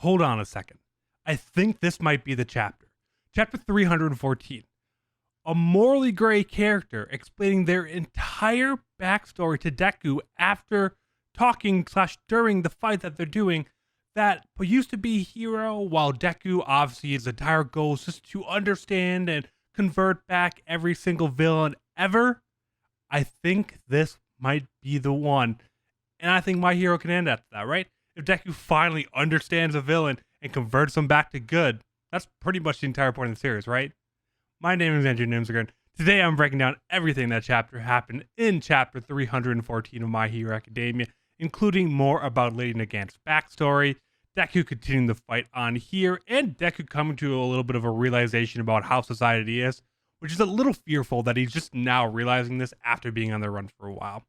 hold on a second. I think this might be the chapter. Chapter 314. A morally gray character explaining their entire backstory to Deku after talking / during the fight that they're doing, that used to be a hero, while Deku obviously his entire goal is just to understand and convert back every single villain ever. I think this might be the one. And I think My Hero can end after that, right? If Deku finally understands a villain and converts them back to good, that's pretty much the entire point of the series, right? My name is Andrew Nimsgren. Today I'm breaking down everything that chapter happened in chapter 314 of My Hero Academia, including more about Lady Nagant's backstory, Deku continuing the fight on here, and Deku coming to a little bit of a realization about how society is, which is a little fearful that he's just now realizing this after being on the run for a while.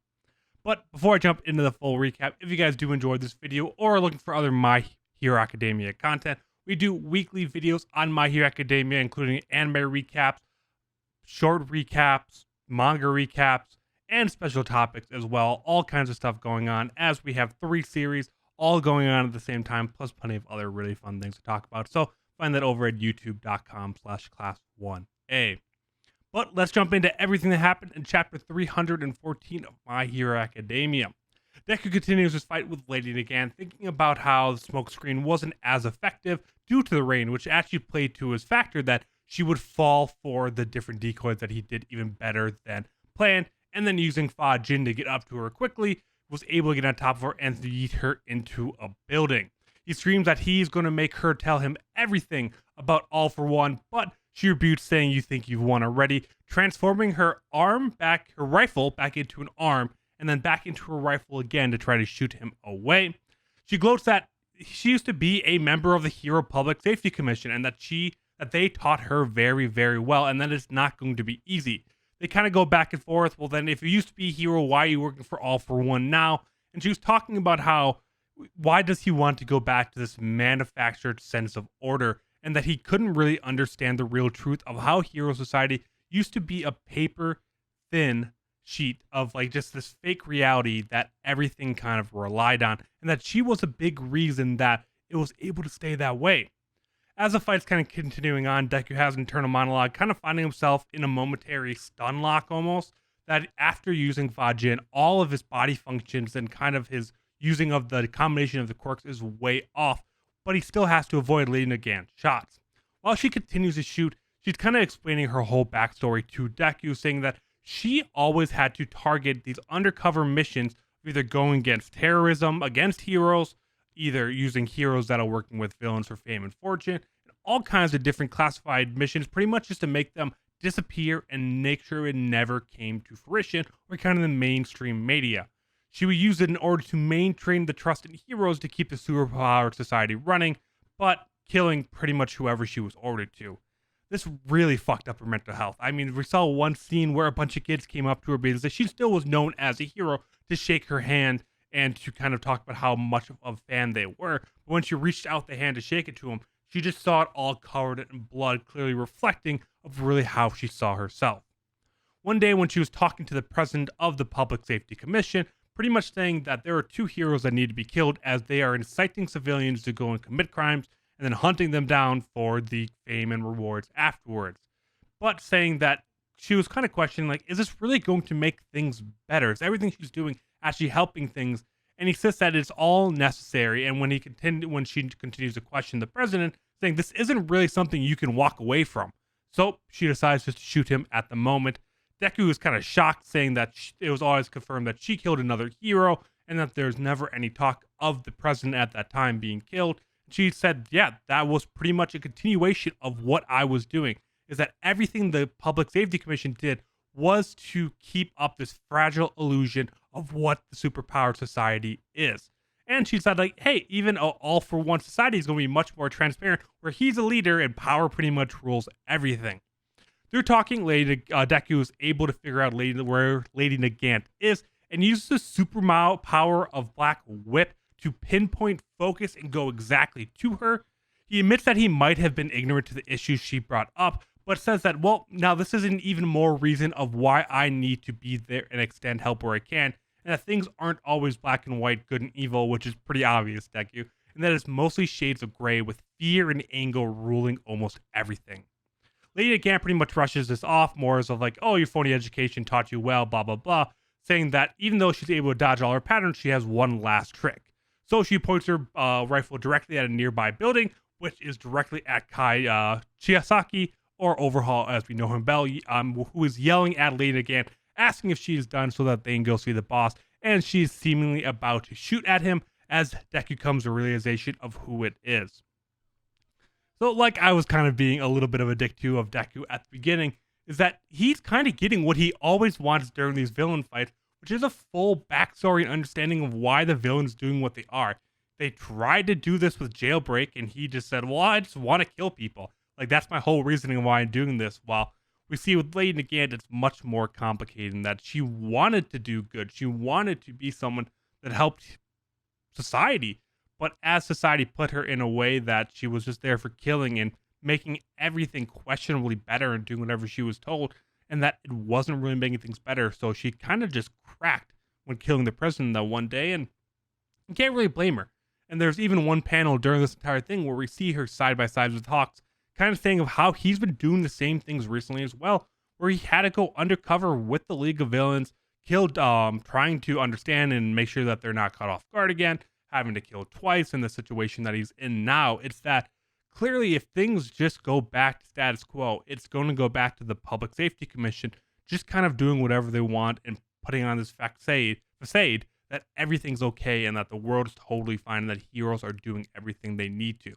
But before I jump into the full recap, if you guys do enjoy this video or are looking for other My Hero Academia content, we do weekly videos on My Hero Academia, including anime recaps, short recaps, manga recaps, and special topics as well. All kinds of stuff going on, as we have 3 series all going on at the same time, plus plenty of other really fun things to talk about. So find that over at youtube.com/class1a. But let's jump into everything that happened in chapter 314 of My Hero Academia. Deku continues his fight with Lady Nagant, thinking about how the smokescreen wasn't as effective due to the rain, which actually played to his factor that she would fall for the different decoys that he did even better than planned, and then using Fa Jin to get up to her quickly, was able to get on top of her and yeet her into a building. He screams that he's going to make her tell him everything about All For One, but she rebukes, saying, "You think you've won already," transforming her rifle back into an arm, and then back into her rifle again to try to shoot him away. She gloats that she used to be a member of the Hero Public Safety Commission, and that they taught her very, very well, and that it's not going to be easy. They kind of go back and forth. Well, then if you used to be a hero, why are you working for All For One now? And she was talking about why does he want to go back to this manufactured sense of order, and that he couldn't really understand the real truth of how Hero Society used to be a paper thin sheet of just this fake reality that everything kind of relied on, and that she was a big reason that it was able to stay that way. As the fight's kind of continuing on, Deku has an internal monologue, kind of finding himself in a momentary stun lock almost, that after using Fa Jin, all of his body functions and kind of his using of the combination of the quirks is way off, but he still has to avoid Lady Nagant's shots. While she continues to shoot, she's kind of explaining her whole backstory to Deku, saying that she always had to target these undercover missions, either going against terrorism, against heroes, either using heroes that are working with villains for fame and fortune, and all kinds of different classified missions, pretty much just to make them disappear and make sure it never came to fruition or kind of the mainstream media. She would use it in order to maintain the trust in heroes to keep the superpowered society running, but killing pretty much whoever she was ordered to. This really fucked up her mental health. I mean, we saw one scene where a bunch of kids came up to her because she still was known as a hero, to shake her hand and to kind of talk about how much of a fan they were. But when she reached out the hand to shake it to him, she just saw it all covered in blood, clearly reflecting of really how she saw herself. One day when she was talking to the president of the Public Safety Commission, pretty much saying that there are 2 heroes that need to be killed, as they are inciting civilians to go and commit crimes and then hunting them down for the fame and rewards afterwards. But saying that she was kind of questioning, is this really going to make things better? Is everything she's doing actually helping things? And he says that it's all necessary. And when she continues to question the president, saying this isn't really something you can walk away from. So she decides just to shoot him at the moment. Deku is kind of shocked, saying that it was always confirmed that she killed another hero, and that there's never any talk of the president at that time being killed. She said, yeah, that was pretty much a continuation of what I was doing, is that everything the Public Safety Commission did was to keep up this fragile illusion of what the superpowered society is. And she said, hey, even All For One society is going to be much more transparent, where he's a leader and power pretty much rules everything. Through talking, Deku is able to figure out where Lady Nagant is, and uses the super power of Black Whip to pinpoint, focus, and go exactly to her. He admits that he might have been ignorant to the issues she brought up, but says that, well, now this is an even more reason of why I need to be there and extend help where I can, and that things aren't always black and white, good and evil, which is pretty obvious, Deku. and that it's mostly shades of gray with fear and anger ruling almost everything. Lady Nagant pretty much rushes this off more as of like, oh, your phony education taught you well, blah, blah, blah, saying that even though she's able to dodge all her patterns, she has one last trick. So she points her rifle directly at a nearby building, which is directly at Kai Chiyasaki, or Overhaul as we know him, Bell, who is yelling at Lady Nagant, asking if she is done so that they can go see the boss, and she's seemingly about to shoot at him as Deku comes to realization of who it is. So like I was kind of being a little bit of a dick to of Deku at the beginning, is that he's kind of getting what he always wants during these villain fights, which is a full backstory and understanding of why the villain's doing what they are. They tried to do this with Jailbreak, and he just said, well, I just want to kill people. Like, that's my whole reasoning why I'm doing this. While we see with Lady Nagant, it's much more complicated in that she wanted to do good. She wanted to be someone that helped society. But as society put her in a way that she was just there for killing and making everything questionably better and doing whatever she was told, and that it wasn't really making things better. So she kind of just cracked when killing the president that one day, and you can't really blame her. And there's even one panel during this entire thing where we see her side by side with Hawks, kind of saying of how he's been doing the same things recently as well, where he had to go undercover with the League of Villains, killed, trying to understand and make sure that they're not caught off guard again, having to kill twice in the situation that he's in now. It's that clearly if things just go back to status quo, it's going to go back to the Public Safety Commission just kind of doing whatever they want and putting on this facade that everything's okay and that the world is totally fine and that heroes are doing everything they need to,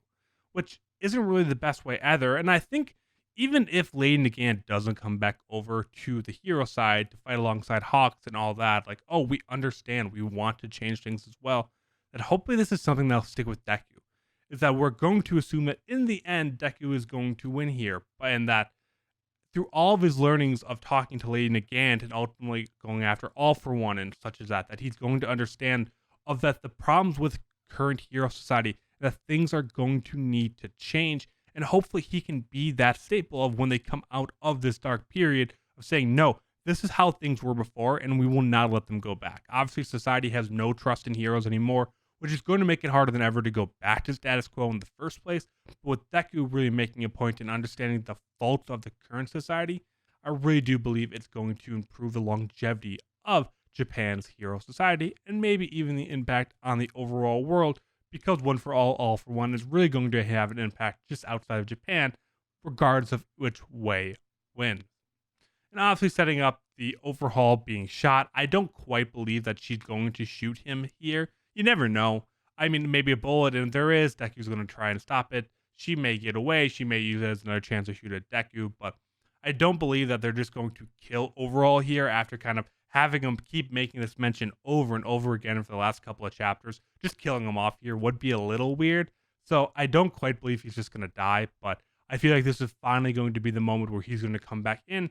which isn't really the best way either. And I think even if Lady Nagant doesn't come back over to the hero side to fight alongside Hawks and all that, like, oh, we understand, we want to change things as well, that hopefully this is something that'll stick with Deku, is that we're going to assume that in the end, Deku is going to win here, and that through all of his learnings of talking to Lady Nagant and ultimately going after All For One and such as that he's going to understand of that the problems with current hero society, that things are going to need to change, and hopefully he can be that staple of when they come out of this dark period of saying, no, this is how things were before, and we will not let them go back. Obviously, society has no trust in heroes anymore, which is going to make it harder than ever to go back to status quo in the first place. But with Deku really making a point in understanding the faults of the current society, I really do believe it's going to improve the longevity of Japan's hero society and maybe even the impact on the overall world, because One for All for One is really going to have an impact just outside of Japan, regardless of which way wins. And obviously setting up the Overhaul being shot, I don't quite believe that she's going to shoot him here. You never know. I mean, maybe a bullet, and if there is, Deku's going to try and stop it. She may get away. She may use it as another chance to shoot at Deku, but I don't believe that they're just going to kill Overhaul here after kind of having him keep making this mention over and over again for the last couple of chapters. Just killing him off here would be a little weird. So I don't quite believe he's just going to die, but I feel like this is finally going to be the moment where he's going to come back in.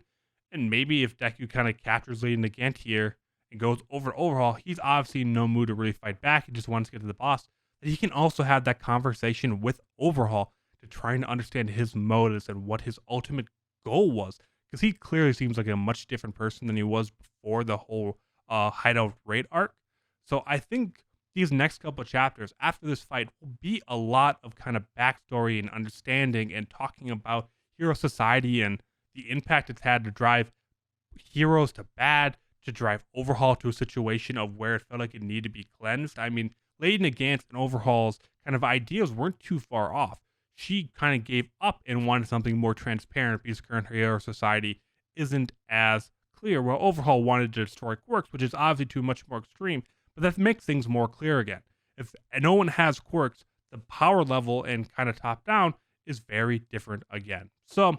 And maybe if Deku kind of captures Lady Nagant here and goes over Overhaul, he's obviously in no mood to really fight back. He just wants to get to the boss. That he can also have that conversation with Overhaul to try and understand his motives and what his ultimate goal was. Because he clearly seems like a much different person than he was before the whole Hideout Raid arc. So I think these next couple of chapters after this fight will be a lot of kind of backstory and understanding and talking about hero society and the impact it's had to drive heroes to bad, to drive Overhaul to a situation of where it felt like it needed to be cleansed. I mean, Lady Nagant and Overhaul's kind of ideas weren't too far off. She kind of gave up and wanted something more transparent because current hero society isn't as clear. Well, Overhaul wanted to destroy quirks, which is obviously too much more extreme, but that makes things more clear again. If no one has quirks, the power level and kind of top down is very different again. So,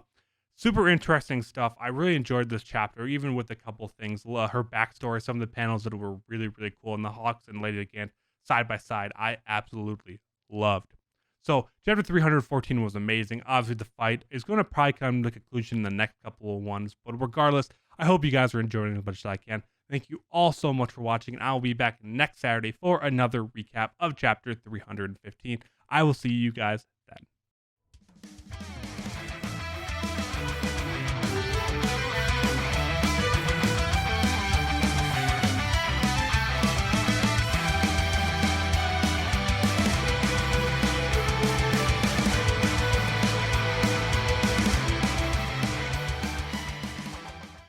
super interesting stuff. I really enjoyed this chapter, even with a couple things. Her backstory, some of the panels that were really, really cool, and the Hawks and Lady Nagant side by side, I absolutely loved. So, chapter 314 was amazing. Obviously, the fight is going to probably come to a conclusion in the next couple of ones, but regardless, I hope you guys are enjoying it as much as I can. Thank you all so much for watching, and I'll be back next Saturday for another recap of chapter 315. I will see you guys